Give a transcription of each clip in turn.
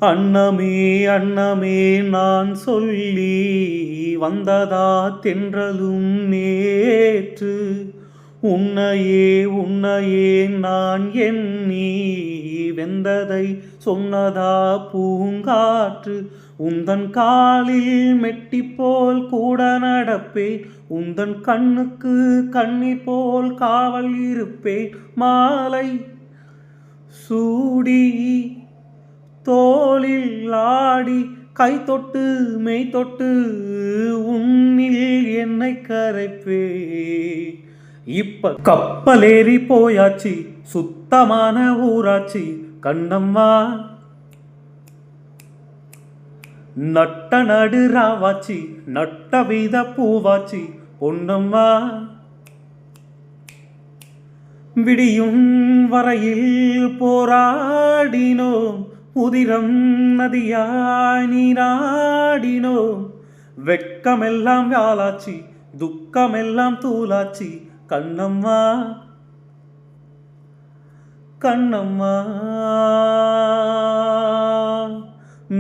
அன்னமே அன்னமே நான் சொல்லி வந்ததா தென்றலும் நேற்று. உன்னையே உன்னையே நான் எண்ணி வெந்ததை சொன்னதா பூங்காற்று. உந்தன் காலில் மெட்டி போல் கூட நடப்பேன், உந்தன் கண்ணுக்கு கண்ணி போல் காவல் இருப்பேன். மாலை சூடி தோளில் ஆடி கை தொட்டு மெய் தொட்டு உன்னில் என்னை கரைப்பே. இப்ப கப்பலேறி போயாச்சு, சுத்தமான ஊராச்சு கண்ணம்மா. நட்ட நடு ராவாச்சு, நட்ட வீத பூவாச்சு பொன்னம்மா. விடியும் வரையில் போராடினோம், உதிரம் நதியாய் நீராடினோம். வெட்கமெல்லாம் வாளாச்சு, துக்கமெல்லாம் தூளாச்சு கண்ணம்மா கண்ணம்மா.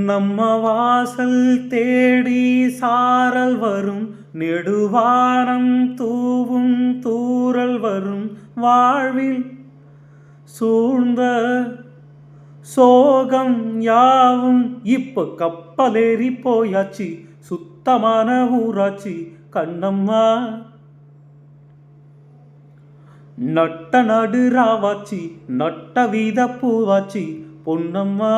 நம்ம வாசல் தேடி சாரல் வரும், நெடுவானம் தூவும் தூறல் வரும். வாழ்வில் சூழ்ந்த சோகம் யாவும் இப்ப கப்பலேறி போயாச்சு, சுத்தமான ஊராச்சு கண்ணம்மா. நட்ட நடு ராவாச்சு, நட்ட வீத பூவாச்சு பொன்னம்மா.